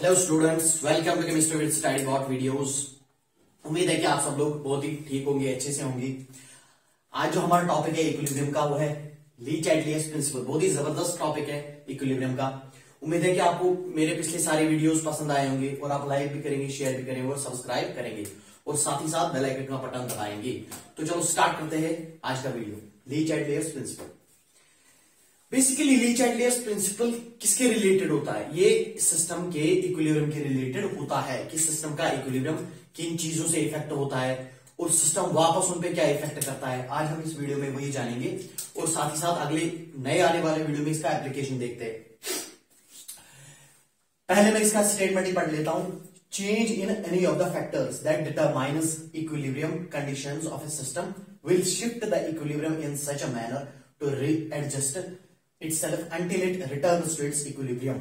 Hello students, welcome to chemistry with study got videos. उम्मीद है कि आप सब लोग बहुत ही ठीक होंगे, अच्छे से होंगे। आज जो हमारा टॉपिक है इक्विलिब्रियम का, वो है ली चाइटलियस प्रिंसिपल। बहुत ही जबरदस्त टॉपिक है इक्विलिब्रियम का। उम्मीद है कि आपको मेरे पिछले सारे वीडियोस पसंद आए होंगे और आप लाइक भी करेंगे, शेयर भी करेंगे और सब्सक्राइब करेंगे और साथ ही साथ बेल आइकन का बटन दबाएंगे। तो चलो स्टार्ट करते हैं आज का वीडियो, ली चाइटलियस प्रिंसिपल। बेसिकली ली चाइटलियस प्रिंसिपल किसके रिलेटेड होता है? ये सिस्टम के इक्विलिब्रियम के रिलेटेड होता है कि सिस्टम का इक्विलिब्रियम किन चीजों से इफेक्ट होता है और सिस्टम वापस उन पे क्या इफेक्ट करता है। आज हम इस वीडियो में वही जानेंगे और साथ ही साथ अगले नए आने वाले वीडियो में इसका एप्लीकेशन देखते हैं। पहले मैं इसका स्टेटमेंट ही पढ़ लेता हूं। Change in any of the factors that determines equilibrium conditions of a system will shift the equilibrium in such a manner to readjust itself until it returns to its equilibrium।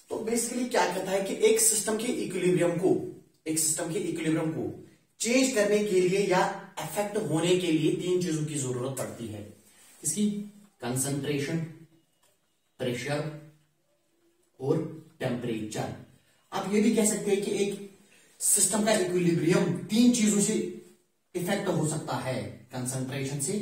तो basically क्या कहता है कि एक system के equilibrium को change करने के लिए या अफेक्ट होने के लिए तीन चीजों की जरूरत पड़ती है। इसकी कंसंट्रेशन, प्रेशर और टेम्परेचर। आप ये भी कह सकते हैं कि एक सिस्टम का इक्विलिब्रियम तीन चीजों से इफेक्ट हो सकता है, कंसंट्रेशन से,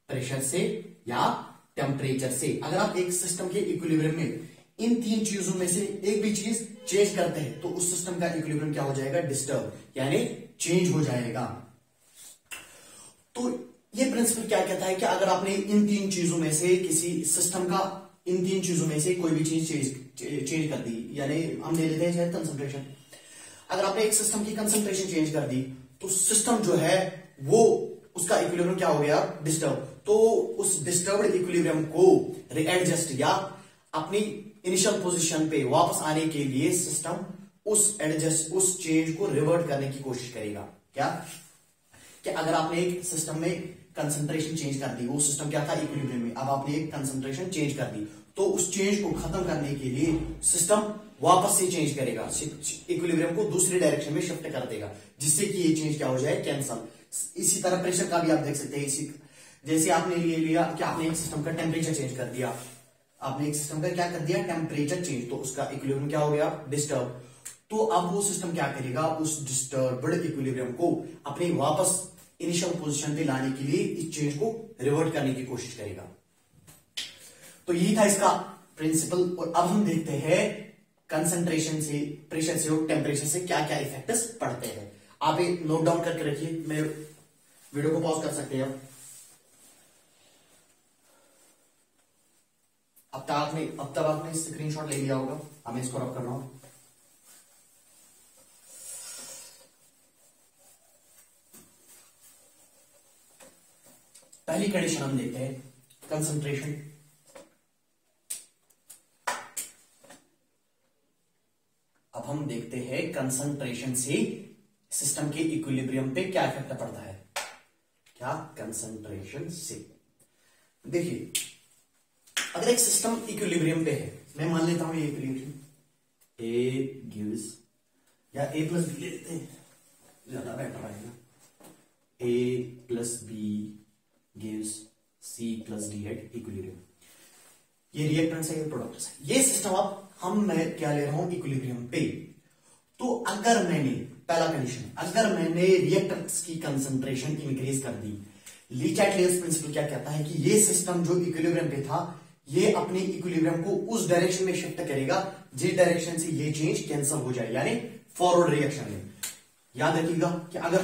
प्रेशर से या टेम्परेचर से। अगर आप एक सिस्टम के इक्विलिब्रियम में इन तीन चीजों में से एक भी चीज चेंज करते हैं तो उस सिस्टम का इक्विलिब्रियम क्या हो जाएगा? डिस्टर्ब, यानी चेंज हो जाएगा। तो ये प्रिंसिपल क्या कहता है कि अगर आपने इन तीन चीजों में से किसी सिस्टम का इन तीन चीजों में से कोई भी चीज चेंज कर दी, यानी हम ले लेते हैं शायद कंसंट्रेशन। अगर आपने एक सिस्टम की कंसंट्रेशन चेंज कर दी तो सिस्टम जो है वो उसका इक्विलिब्रियम क्या हो गया? डिस्टर्ब। तो उस डिस्टर्ब्ड इक्विलिब्रियम को रीएडजस्ट या अपनी इनिशियल पोजीशन पे वापस आने के लिए सिस्टम उस चेंज को रिवर्ट करने की कोशिश करेगा। क्या कि अगर आपने एक सिस्टम में कंसंट्रेशन चेंज कर दी, वो सिस्टम क्या था? इक्विलिब्रियम में। अब आपने एक कंसंट्रेशन चेंज कर दी तो उस चेंज को खत्म करने के लिए सिस्टम वापस से चेंज करेगा, इक्विलिब्रियम को दूसरी डायरेक्शन में शिफ्ट कर देगा, जिससे कि ये चेंज क्या हो जाए? कैंसल। इसी तरह प्रेशर का भी आप देख सकते हैं। जैसे आपने ले लिया कि आपने एक सिस्टम का टेम्परेचर चेंज कर दिया, आपने एक सिस्टम का क्या कर दिया? टेम्परेचर चेंज, तो उसका इक्विलिब्रियम क्या हो गया? डिस्टर्ब। तो अब वो सिस्टम क्या करेगा? उस डिस्टर्ब्ड इक्विलिब्रियम को अपने वापस इनिशियल पोजीशन पे लाने के लिए इस चेंज को रिवर्ट करने की कोशिश करेगा। तो यही था इसका प्रिंसिपल। और अब हम देखते हैं कंसंट्रेशन से, प्रेशर से और टेम्परेचर से क्या क्या इफेक्ट्स पड़ते हैं। आप एक नोट डाउन करके रखिए, मैं वीडियो को पॉज कर सकते हैं। अब तक आपने स्क्रीनशॉट ले लिया होगा। अब मैं इसको रब कर रहा हूं। पहली कंडीशन हम देखते हैं, कंसंट्रेशन। अब हम देखते हैं कंसंट्रेशन से सिस्टम के इक्विलिब्रियम पे क्या इफेक्ट पड़ता है। क्या? कंसंट्रेशन से। देखिए, अगर एक सिस्टम इक्विलिब्रियम पे है, मैं मान लेता हूं ये इक्विलिब्रियम ए गिव्स, या ए प्लस बी ले लेते हैं, ज्यादा बेटर आएगा। A plus B gives C plus D at equilibrium. ये रिएक्टेंट्स है, ये प्रोडक्ट्स है। ये सिस्टम मैं क्या ले रहा हूं? इक्विलिब्रियम पे। तो अगर मैंने, पहला कंडीशन, अगर मैंने रिएक्टेंट्स की कंसंट्रेशन इंक्रीज कर दी, ली चाइटलियस प्रिंसिपल क्या कहता है कि ये सिस्टम जो इक्विलिब्रियम पे था, ये अपने इक्विलिब्रियम को उस डायरेक्शन में शिफ्ट करेगा जिस डायरेक्शन से ये चेंज कैंसिल हो जाए, यानी फॉरवर्ड रिएक्शन में। याद रखिएगा कि अगर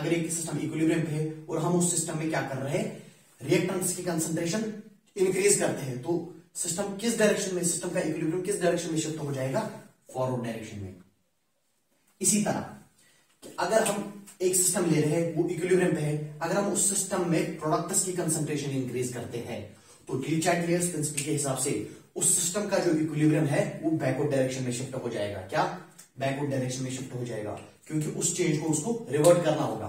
एक सिस्टम इक्विलिब्रियम पे है और हम उस सिस्टम में क्या कर रहे हैं? रिएक्टेंट्स की कंसंट्रेशन इंक्रीज करते हैं, तो सिस्टम किस डायरेक्शन में, सिस्टम का इक्विलिब्रियम किस डायरेक्शन में शिफ्ट हो जाएगा? फॉरवर्ड डायरेक्शन में। इसी तरह अगर हम एक सिस्टम ले रहे हैं, वो इक्विलिब्रियम पे है, अगर हम उस सिस्टम में प्रोडक्ट्स की कंसंट्रेशन इंक्रीज करते हैं तो ली चाइटलियस प्रिंसिपल के हिसाब से उस सिस्टम का जो इक्विलिब्रियम है वो बैकवर्ड डायरेक्शन में शिफ्ट हो जाएगा। क्या? बैकवर्ड डायरेक्शन में शिफ्ट हो जाएगा, क्योंकि उस चेंज को उसको रिवर्ट करना होगा।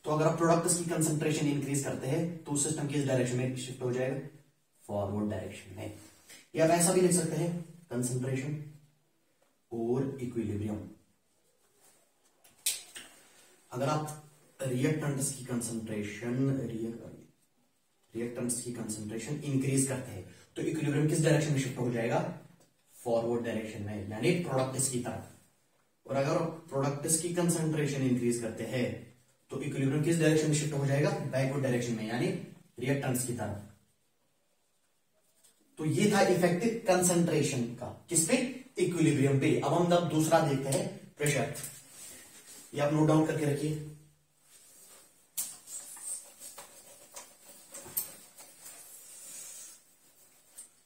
तो अगर आप प्रोडक्ट्स की कंसंट्रेशन इंक्रीज करते हैं तो उस सिस्टम किस डायरेक्शन में शिफ्ट हो जाएगा? फॉरवर्ड डायरेक्शन में। या आप ऐसा भी लिख सकते हैं, कंसंट्रेशन और इक्विलिब्रियम। अगर आप रिएक्टेंट्स की कंसंट्रेशन इंक्रीज करते हैं तो इक्विलिब्रियम किस डायरेक्शन में शिफ्ट हो जाएगा? फॉरवर्ड डायरेक्शन में, यानी प्रोडक्ट्स की तरफ। और अगर प्रोडक्ट्स की कंसंट्रेशन इंक्रीज करते हैं तो इक्विलिब्रियम किस डायरेक्शन में शिफ्ट हो जाएगा, बैकवर्ड डायरेक्शन में, यानी रिएक्टेंट्स की तरफ। तो ये था इफेक्टिव कंसंट्रेशन का, किस पे, इक्विलिब्रियम पे। अब हम अब दूसरा देखते हैं, प्रेशर। ये आप नोट डाउन करके रखिए।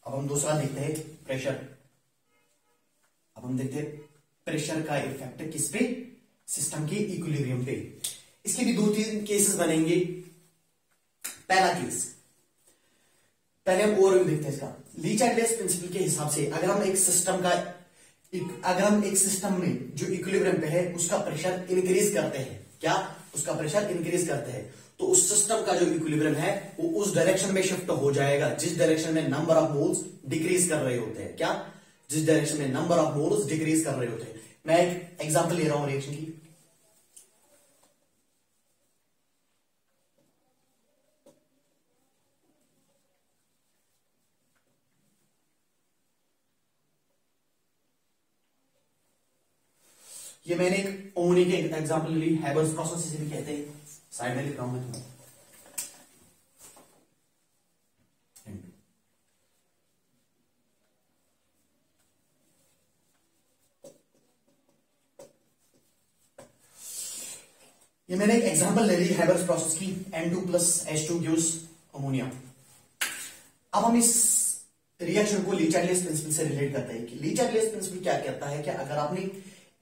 अब हम दूसरा देखते हैं, प्रेशर। अब हम देखते हैं प्रेशर का इफेक्ट किस पे, सिस्टम के इक्विलिब्रियम पे। इसके भी 2-3 केसेस बनेंगे। पहला केस, पहले हम ओवरव्यू देखते हैं इसका। ली चार्ल्स प्रिंसिपल के हिसाब से अगर हम एक सिस्टम में जो इक्विलिब्रियम पे है उसका प्रेशर इंक्रीज करते हैं, क्या, उसका प्रेशर इंक्रीज करते हैं, तो उस सिस्टम का जो इक्विलिब्रियम है वो उस डायरेक्शन में शिफ्ट हो जाएगा जिस डायरेक्शन में नंबर ऑफ मोल्स डिक्रीज कर रहे होते हैं। क्या, जिस डायरेक्शन में नंबर ऑफ मोल्स डिक्रीज कर रहे होते हैं। मैं एक एग्जांपल ले रहा हूं रिएक्शन की। ये मैंने एक अमोनिया के एग्जांपल ली, हैबर्स प्रोसेस इसे भी कहते हैं। साइड में लिख रहा हूं मैं तुम्हें। ये मैंने एक एग्जांपल ले ली हैबर्स प्रोसेस की, N2+H2 गिव्स अमोनिया। अब हम इस रिएक्शन को ली चार्ल्स प्रिंसिपल से रिलेट करते हैं कि ली चार्ल्स प्रिंसिपल क्या कहता है कि अगर आपने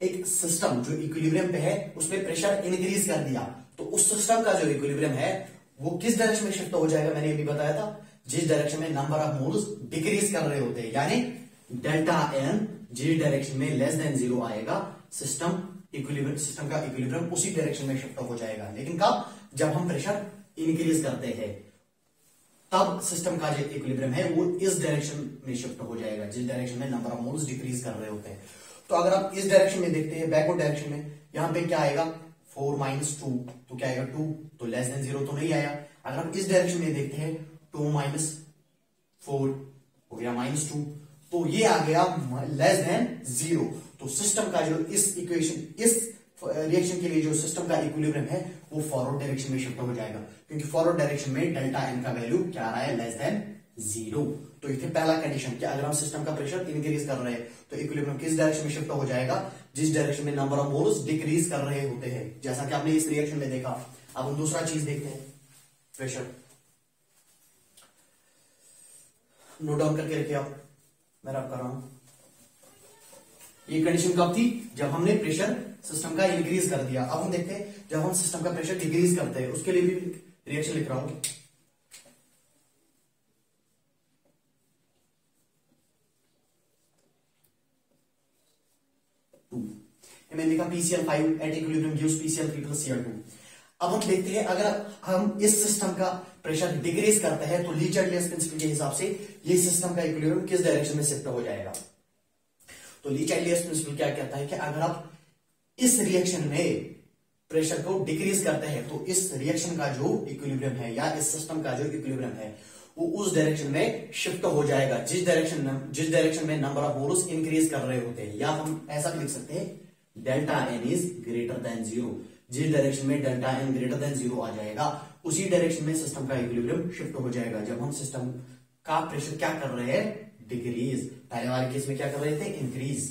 एक सिस्टम जो इक्विलिब्रियम पे है उसमें प्रेशर इंक्रीज कर दिया तो उस सिस्टम का जो इक्विलिब्रियम है वो किस डायरेक्शन में शिफ्ट हो जाएगा, मैंने ये भी बताया था, जिस डायरेक्शन में नंबर ऑफ मोल्स डिक्रीज कर रहे होते हैं, यानी डेल्टा एन जिस डायरेक्शन में लेस देन 0 आएगा सिस्टम का इक्विलिब्रियम उसी डायरेक्शन में शिफ्ट हो जाएगा। लेकिन कब, जब हम प्रेशर इंक्रीज करते हैं तब सिस्टम का जो इक्विलिब्रियम है वो इस डायरेक्शन में शिफ्ट हो जाएगा जिस डायरेक्शन में नंबर ऑफ मोल्स डिक्रीज कर रहे होते हैं। तो अगर आप इस डायरेक्शन में देखते हैं, बैकवर्ड डायरेक्शन में, यहां पे क्या आएगा 4-2, तो क्या आएगा 2, तो लेस देन 0 तो नहीं आया। अगर हम इस डायरेक्शन में देखते हैं 2-4 हो गया -2, तो ये आ गया लेस देन 0। तो सिस्टम का जो इस रिएक्शन के लिए जो सिस्टम का इक्विलिब्रियम है वो फॉरवर्ड डायरेक्शन में शिफ्ट हो जाएगा, क्योंकि फॉरवर्ड डायरेक्शन में डेल्टा एन का वैल्यू क्या आ रहा है, लेस देन 0। तो ये पहला कंडीशन कि अगर हम सिस्टम का प्रेशर इंक्रीज कर रहे हैं तो इक्विलिब्रियम किस डायरेक्शन में शिफ्ट हो जाएगा, जिस डायरेक्शन में नंबर ऑफ मोल्स डिक्रीज कर रहे होते हैं, जैसा कि आपने इस रिएक्शन में देखा। अब हम दूसरा चीज देखते हैं, प्रेशर। नोट डाउन करके रखिए आप, मैं रब कर रहा हूं। ये कंडीशन कब थी, जब हमने प्रेशर सिस्टम का इंक्रीज कर दिया। अब हम देखते हैं जब हम सिस्टम का प्रेशर डिक्रीज करते हैं, उसके लिए भी रिएक्शन लिख रहा हूं। मैंने लिखा PCl5 at equilibrium gives PCl3 + Cl2। अब हम देखते हैं अगर हम इस सिस्टम का प्रेशर डिक्रीज करते हैं तो ली चार्ल्स प्रिंसिपल के हिसाब से ये सिस्टम का इक्विलिब्रियम किस डायरेक्शन में शिफ्ट हो जाएगा। तो ली चार्ल्स प्रिंसिपल क्या कहता है कि अगर आप इस रिएक्शन में प्रेशर को डिक्रीज करते हैं तो इस रिएक्शन का जो इक्विलिब्रियम है या इस सिस्टम का जो इक्विलिब्रियम है वो उस डायरेक्शन में शिफ्ट हो जाएगा जिस डायरेक्शन में नंबर ऑफ मोल्स इंक्रीज कर रहे होते हैं। या हम ऐसा भी लिख सकते हैं delta n is greater than 0, जिस डायरेक्शन में डेल्टा एन ग्रेटर देन 0 आ जाएगा उसी डायरेक्शन में सिस्टम का इक्विलिब्रियम शिफ्ट हो जाएगा जब हम सिस्टम का प्रेशर क्या कर रहे हैं, डिक्रीज। पहले वाले केस में क्या कर रहे थे, इंक्रीज।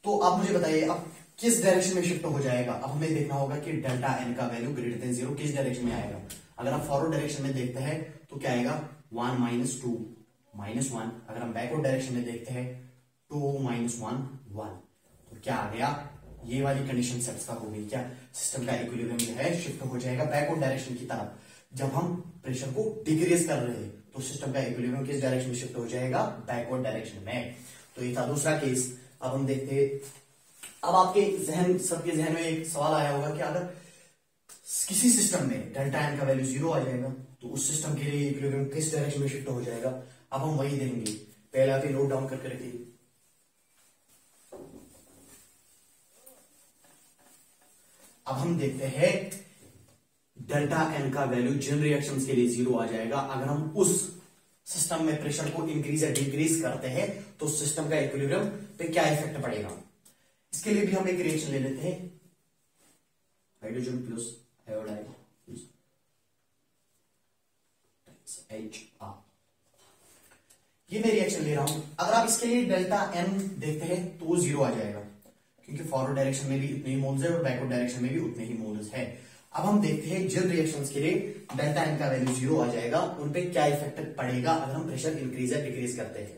तो अब मुझे बताइए अब किस डायरेक्शन में शिफ्ट हो जाएगा। अब हमें देखना होगा कि डेल्टा एन का वैल्यू ग्रेटर देन 0 किस डायरेक्शन में आएगा। अगर आप फॉरवर्ड डायरेक्शन में देखते हैं तो क्या आएगा 1 - 2 -1। अगर हम बैकवर्ड डायरेक्शन में देखते हैं 2 - 1 1, तो क्या आ गया, ये वाली कंडीशन सेटिस्फाई हो गई। क्या, सिस्टम का इक्विलिब्रियम जो है शिफ्ट हो जाएगा बैकवर्ड डायरेक्शन की तरफ। जब हम प्रेशर को डिक्रीज कर रहे हैं तो सिस्टम का इक्विलिब्रियम किस डायरेक्शन में शिफ्ट हो जाएगा, बैकवर्ड डायरेक्शन में। तो ये था दूसरा केस। अब हम देखते हैं, अब आपके सबके जहन में एक सवाल आया होगा कि अगर किसी सिस्टम में डेल्टा एन का वैल्यू 0 आ जाएगा तो उस सिस्टम के लिए इक्विलिब्रियम किस डायरेक्शन में शिफ्ट हो जाएगा। अब हम वही देंगे, पहले आप नोट डाउन करके रखिए। अब हम देखते हैं डेल्टा एन का वैल्यू जिन रिएक्शंस के लिए 0 आ जाएगा, अगर हम उस सिस्टम में प्रेशर को इंक्रीज या डिक्रीज करते हैं तो सिस्टम का इक्विलिब्रियम पे क्या इफेक्ट पड़ेगा। इसके लिए भी हम एक रिएक्शन ले लेते हैं, हाइड्रोजन प्लस आयोडाइड HR। ये मैं रिएक्शन ले रहा हूं। अगर आप इसके लिए डेल्टा N देखते हैं तो वो 0 आ जाएगा, क्योंकि फॉरवर्ड डायरेक्शन में भी इतने ही मोल्स है और बैकवर्ड डायरेक्शन में भी उतने ही मोल्स है। अब हम देखते हैं जिन रिएक्शंस के लिए डेल्टा N का वैल्यू 0 आ जाएगा उन पे क्या इफेक्ट पड़ेगा अगर हम प्रेशर इंक्रीज या डिक्रीज करते हैं।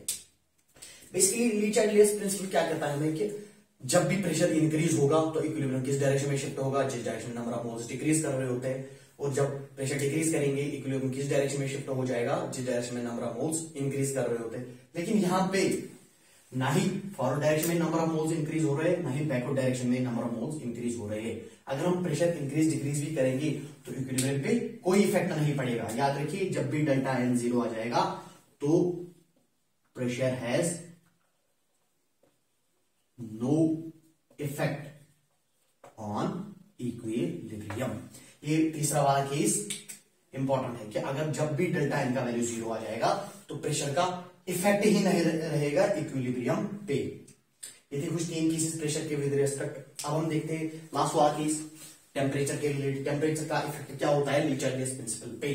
बेसिकली ली चाइल्ड-लियस प्रिंसिपल क्या कहता है हमें कि जब भी प्रेशर इंक्रीज होगा तो इक्विलिब्रियम किस डायरेक्शन में शिफ्ट होगा, जिस डायरेक्शन में नंबर ऑफ मोल्स डिक्रीज कर रहे होते हैं, और जब प्रेशर डिक्रीज करेंगे इक्विलिब्रियम किस डायरेक्शन में शिफ्ट हो जाएगा, जिस डायरेक्शन में नंबर ऑफ मोल्स इंक्रीज कर रहे होते हैं। लेकिन यहाँ पे ना ही फॉरवर्ड डायरेक्शन में नंबर ऑफ मोल्स इंक्रीज हो रहे हैं, ना ही बैकवर्ड डायरेक्शन में नंबर ऑफ मोल्स इंक्रीज हो रहे हैं। अगर हम प्रेशर इंक्रीज डिक्रीज भी करेंगे तो इक्विलिब्रियम पे कोई इफेक्ट नहीं पड़ेगा। याद रखिए, जब भी डेल्टा N 0 आ जाएगा तो pressure has no effect on equilibrium. ये तीसरा वाला केस इंपॉर्टेंट है कि अगर जब भी डेल्टा N का वैल्यू 0 आ जाएगा तो प्रेशर का इफेक्ट ही नहीं रहेगा इक्विलिब्रियम पे। ये थे कुछ 3 केसेस प्रेशर के विद रिस्पेक्ट। अब हम देखते हैं लास्ट वाला केस, टेम्परेचर के रिलेटेड। टेम्परेचर का इफेक्ट क्या होता है ली चाइल्ड-लियस प्रिंसिपल पे।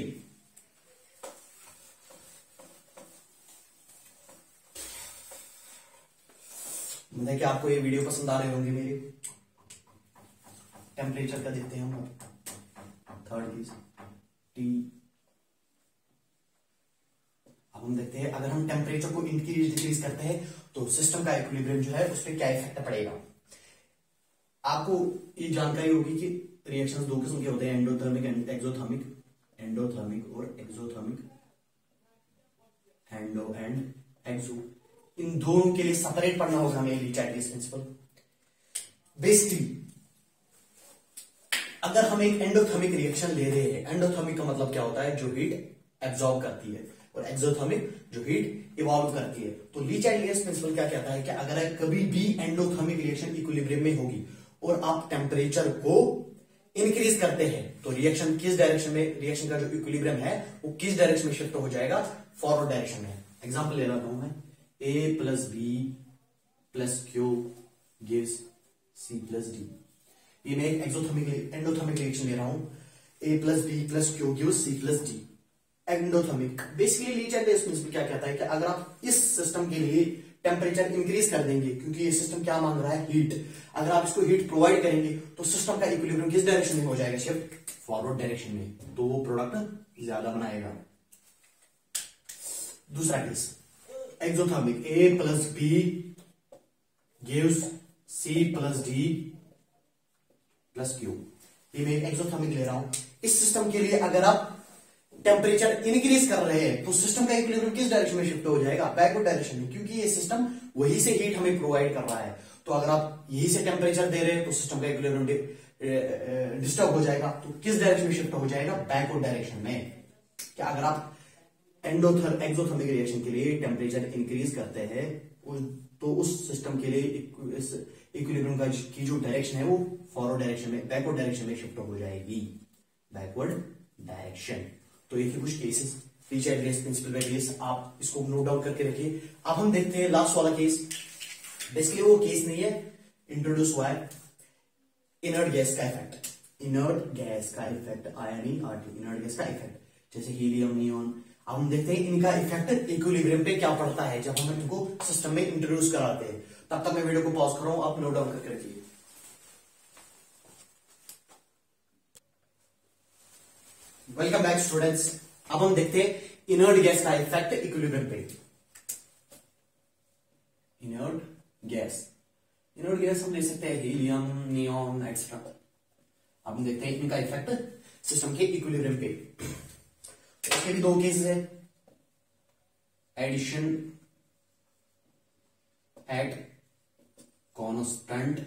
उम्मीद है कि आपको ये वीडियो पसंद आ रहे होंगे मेरे। टेम्परेचर का देखते हैं हम, थर्ड केस T। अब हम देखते हैं अगर हम टेम्परेचर को इंक्रीज डिक्रीज करते हैं तो सिस्टम का इक्विलिब्रियम जो है उस पर क्या इफेक्ट पड़ेगा। आपको ये जानकारी होगी कि रिएक्शंस 2 किस्म के होते हैं, एंडोथर्मिक एंड एक्सोथर्मिक। एंडोथर्मिक और एक्सोथर्मिक, एंडो एंड एक्सो, इन दोनों के लिए सेपरेट पढ़ना होगा हमें ली चाइल्ड-लियस प्रिंसिपल। बेसिकली अगर हम एक एंडोथर्मिक रिएक्शन ले रहे हैं, एंडोथर्मिक का मतलब क्या होता है, जो हीट एब्जॉर्ब करती है, और एक्सोथर्मिक जो हीट इवॉल्व करती है। तो ली चाइल्ड-लियस प्रिंसिपल क्या कहता है कि अगर कभी भी एंडोथर्मिक रिएक्शन इक्विलिब्रियम में होगी और आप टेम्परेचर को इंक्रीज करते हैं तो रिएक्शन किस डायरेक्शन में, रिएक्शन का जो इक्विलिब्रियम है वो किस डायरेक्शन में शिफ्ट हो जाएगा, फॉरवर्ड डायरेक्शन में। एग्जाम्पल ले रहा हूं मैं, A plus B plus Q gives C plus D. ये मैं एक एंडोथर्मिक रिएक्शन ले रहा हूं, A plus B plus Q gives C plus D, endothermic. Basically Le Chatelier's principle क्या कहता है कि अगर आप इस सिस्टम के लिए टेम्परेचर इंक्रीज कर देंगे, क्योंकि ये सिस्टम क्या मांग रहा है, हीट, अगर आप इसको हीट प्रोवाइड करेंगे तो सिस्टम का इक्विलिब्रियम किस डायरेक्शन में हो जाएगा, शिफ्ट फॉरवर्ड डायरेक्शन में, तो वो प्रोडक्ट ज्यादा बनाएगा। दूसरा case exothermic, A plus B gives C plus D plus Q. ये मैं एक्सोथर्मिक ले रहा हूं। इस सिस्टम के लिए अगर आप टेम्परेचर इंक्रीज कर रहे हैं तो सिस्टम का इक्विलिब्रियम किस डायरेक्शन में शिफ्ट हो जाएगा, बैकवर्ड डायरेक्शन में, क्योंकि ये सिस्टम वही से हीट हमें प्रोवाइड कर रहा है। तो अगर आप यही से टेम्परेचर दे रहे हैं तो सिस्टम का इक्विलिब्रियम डिस्टर्ब हो जाएगा, तो किस डायरेक्शन में शिफ्ट हो जाएगा, बैकवर्ड डायरेक्शन में। क्या अगर आप एक्सोथर्मिक रिएक्शन के लिए टेम्परेचर इंक्रीज करते हैं तो उस सिस्टम के लिए इक्विलिब्रियम का की जो डायरेक्शन है वो फॉरवर्ड डायरेक्शन में, बैकवर्ड डायरेक्शन में शिफ्ट हो जाएगी, बैकवर्ड डायरेक्शन। तो ये कुछ केसेस ली चाइल्ड-लियस प्रिंसिपल में केस, आप इसको नोट डाउन करके रखिए। अब हम देखते हैं लास्ट वाला केस। बेसिकली वो केस नहीं है, इंट्रोड्यूस हुआ है इनर्ट गैस का इफेक्ट। इनर्ट गैस का इफेक्ट, INERT, इनर्ट गैस का इफेक्ट, जैसे हीलियम, नियॉन। अब हम देखते हैं इनका इफेक्ट इक्विलिब्रियम पे क्या पड़ता है जब हम इनको सिस्टम में इंट्रोड्यूस कराते हैं। तब तक मैं वीडियो को पॉज कर रहा हूं, आप नोट डाउन करके रखिए। Welcome back students. अब हम देखते हैं इनर्ट गैस का इफेक्ट इक्विलिब्रियम पे। इनर्ट गैस हम ले सकते हैं हीलियम, नियॉन एक्सेट्रा। अब हम देखते हैं इनका इफेक्ट सिस्टम के इक्विलिब्रियम पे। इसके भी 2 केसेस है, एडिशन एट कांस्टेंट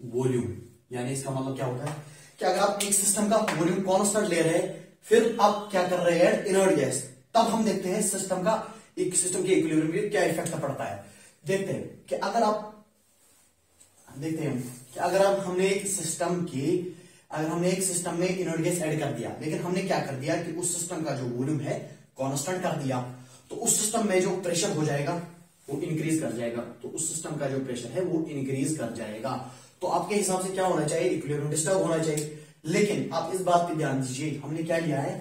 वॉल्यूम। यानी इसका मतलब क्या होता है कि अगर आप एक सिस्टम का वॉल्यूम कांस्टेंट ले रहे हैं फिर आप क्या कर रहे हैं, इनर्ट गैस, तब हम देखते हैं सिस्टम के इक्विलिब्रियम पे क्या इफेक्ट पड़ता है। देखते हैं कि अगर आप हमने एक सिस्टम में इनर्ट गैस ऐड कर दिया, लेकिन हमने क्या कर दिया कि उस सिस्टम का जो वॉल्यूम है कांस्टेंट कर दिया, तो उस सिस्टम में जो प्रेशर हो जाएगा वो इंक्रीज कर जाएगा, तो उस सिस्टम का जो प्रेशर है वो इंक्रीज कर जाएगा। तो आपके हिसाब से क्या होना चाहिए, इक्विलिब्रियम डिस्टर्ब होना चाहिए। लेकिन आप इस बात पे ध्यान दीजिए, हमने क्या लिया है,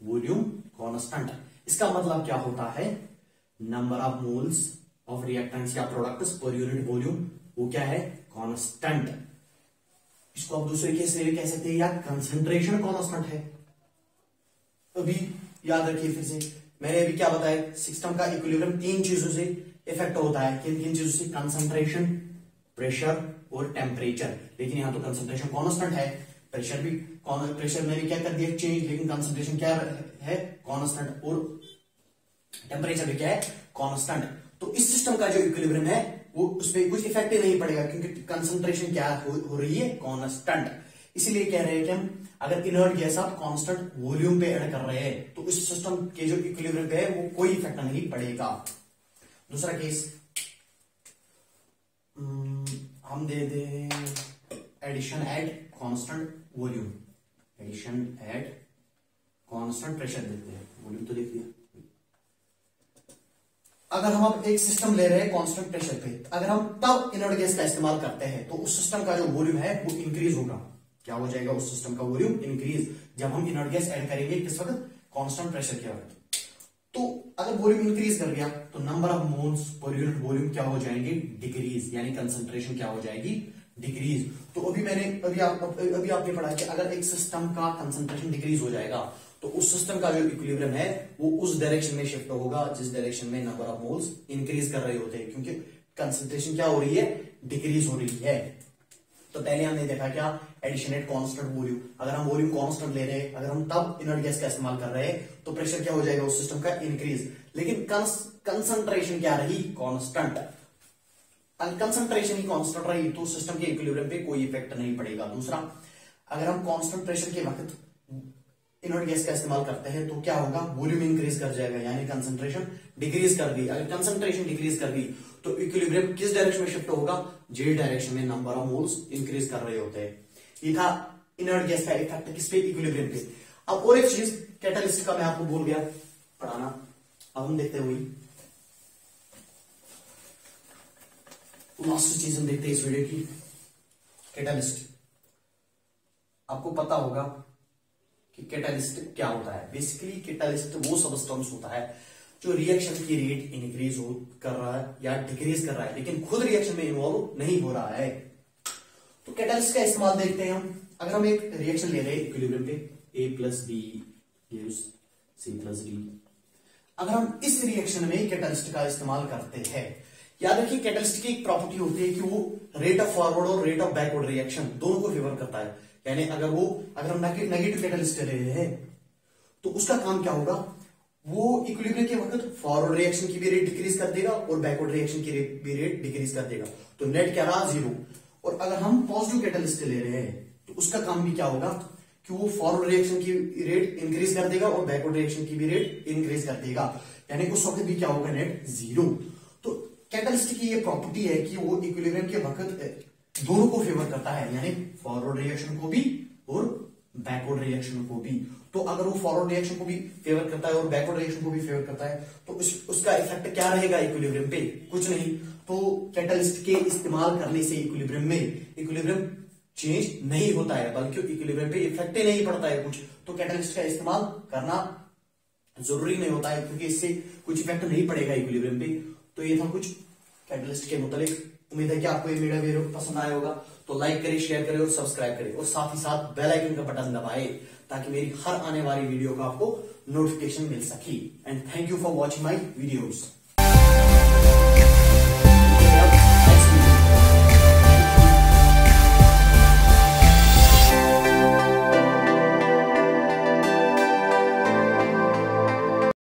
वॉल्यूम कांस्टेंट। इसका मतलब क्या होता है, number of moles of reactants या प्रोडक्ट्स पर यूनिट वॉल्यूम वो क्या है, कांस्टेंट। इसको आप दूसरे केस में कह सकते हैं या कंसंट्रेशन कांस्टेंट है। अभी याद रखिए फिर से, मैंने अभी क्या बताया, सिस्टम का इक्विलिब्रियम तीन चीजों से इफेक्ट होता है। किन किन चीजों से, कंसंट्रेशन, प्रेशर और टेम्परेचर। लेकिन यहां तो कंसंट्रेशन कांस्टेंट है, प्रेशर भी, प्रेशर मैंने क्या कर दिया चेंज, लेकिन कंसंट्रेशन क्या है, कांस्टेंट, और टेम्परेचर भी क्या है, कांस्टेंट। तो इस सिस्टम का जो इक्विलिब्रियम है वो उसपे कुछ इफेक्ट ही नहीं पड़ेगा, क्योंकि कंसंट्रेशन क्या हो रही है, कांस्टेंट। इसीलिए कह रहे हैं कि हम अगर इनर्ट गैस आप कांस्टेंट वॉल्यूम पे ऐड कर रहे हैं तो इस सिस्टम के जो इक्विलिब्रियम पे है वो कोई इफेक्ट नहीं पड़ेगा। दूसरा केस हम दे दें addition at constant volume, addition at constant pressure देते हैं, वॉल्यूम तो देख लिया। अगर हम अब एक सिस्टम ले रहे हैं कांस्टेंट प्रेशर पे, अगर हम तब इनर्ट गैस का इस्तेमाल करते हैं तो उस सिस्टम का जो वॉल्यूम है वो इंक्रीज होगा। क्या हो जाएगा, उस सिस्टम का वॉल्यूम इंक्रीज, जब हम इनर्ट गैस ऐड करेंगे किस वक्त, कांस्टेंट प्रेशर के वक्त। तो अगर वॉल्यूम इंक्रीज कर गया तो number of moles per unit volume क्या हो जाएंगे, डिक्रीज, यानी कंसंट्रेशन क्या हो जाएगी, डिक्रीज। तो अभी आपने पढ़ा कि अगर एक सिस्टम का कंसंट्रेशन डिक्रीज हो जाएगा तो उस सिस्टम का जो इक्विलिब्रियम है वो उस डायरेक्शन में शिफ्ट होगा जिस डायरेक्शन में नंबर ऑफ मोल्स इंक्रीज कर रहे होते हैं, क्योंकि कंसंट्रेशन क्या हो रही है, डिक्रीज हो रही है। तो पहले हमने देखा क्या, एडिशन एट कांस्टेंट वॉल्यूम। अगर हम वॉल्यूम कांस्टेंट ले रहे हैं, अगर हम तब इनर्ट गैस का इस्तेमाल कर रहे हैं तो प्रेशर क्या हो जाएगा उस सिस्टम का, इंक्रीज। लेकिन कंसंट्रेशन क्या रही, कांस्टेंट। कंसंट्रेशन ही कांस्टेंट रही तो सिस्टम के इक्विलिब्रियम पे कोई इफेक्ट नहीं पड़ेगा। दूसरा, अगर हम कांस्टेंट प्रेशर के वक्त इनर्ट गैस का इस्तेमाल करते हैं तो क्या होगा, वॉल्यूम इंक्रीज कर जाएगा, यानी कंसंट्रेशन डिक्रीज कर दी। अगर कंसंट्रेशन डिक्रीज कर दी तो इक्विलिब्रियम किस डायरेक्शन में शिफ्ट होगा, जे डायरेक्शन में नंबर ऑफ मोल्स इंक्रीज कर रहे होते हैं। ये था इनर्ट गैस का इफेक्ट किस पे, इक्विलिब्रियम पे। अब और एक चीज कैटालिस्ट का मैं आपको भूल गया पढ़ाना, अब हम देखते हुए लास्ट चीज हम देखते हैं इस वीडियो की, कैटालिस्ट। आपको पता होगा कि कैटालिस्ट क्या होता है। बेसिकली कैटालिस्ट वो सबस्टेंस होता है जो रिएक्शन की रेट इंक्रीज कर रहा है या डिक्रीज कर रहा है, लेकिन खुद रिएक्शन में इन्वॉल्व नहीं हो रहा है। तो कैटालिस्ट का इस्तेमाल देखते हैं हम। अगर हम एक रिएक्शन ले रहे हैं इक्विलिब्रियम पे, A plus B gives C plus D, अगर हम इस रिएक्शन में कैटालिस्ट का इस्तेमाल करते हैं, याद रखिए कैटालिस्ट की एक प्रॉपर्टी होती है कि वो रेट ऑफ फॉरवर्ड और रेट ऑफ बैकवर्ड रिएक्शन दोनों को फेवर करता है। यानी अगर हम नेगेटिव कैटालिस्ट ले रहे हैं तो उसका काम क्या होगा, वो इक्विलिब्रियम के वक्त फॉरवर्ड रिएक्शन की भी रेट डिक्रीज कर देगा और बैकवर्ड रिएक्शन की भी रेट डिक्रीज कर देगा। तो नेट क्या रहा, 0। और अगर हम पॉजिटिव कैटालिस्ट ले रहे हैं तो उसका काम भी क्या होगा कि वो फॉरवर्ड रिएक्शन की रेट इंक्रीज कर देगा और बैकवर्ड रिएक्शन की भी रेट इंक्रीज कर देगा, यानी उस वक्त भी क्या होगा, नेट 0। तो कैटालिस्ट की ये प्रॉपर्टी है कि वो इक्विलिब्रियम के वक्त दोनों को फेवर करता है, यानी फॉरवर्ड रिएक्शन को भी और बैकवर्ड रिएक्शन को भी। तो अगर वो फॉरवर्ड रिएक्शन को भी फेवर करता है और बैकवर्ड रिएक्शन को भी फेवर करता है तो उसका इफेक्ट क्या रहेगा इक्विलिब्रियम पे, कुछ नहीं। तो कैटालिस्ट के इस्तेमाल करने से इक्विलिब्रियम चेंज नहीं होता है, बल्कि इक्विलिब्रियम पे इफेक्ट ही नहीं पड़ता है कुछ। तो कैटालिस्ट का इस्तेमाल करना जरूरी नहीं होता है, क्योंकि इससे कुछ इफेक्ट नहीं पड़ेगा इक्विलिब्रियम पे। तो ये था कुछ कैटालिस्ट के मुताबिक। उम्मीद है कि आपको ये वीडियो पसंद आया होगा, तो लाइक करें, शेयर करें और सब्सक्राइब करें, और साथ ही साथ बेल आइकन का बटन दबाएं ताकि मेरी हर आने वाली वीडियो का आपको नोटिफिकेशन मिल सके। And thank you for watching my videos.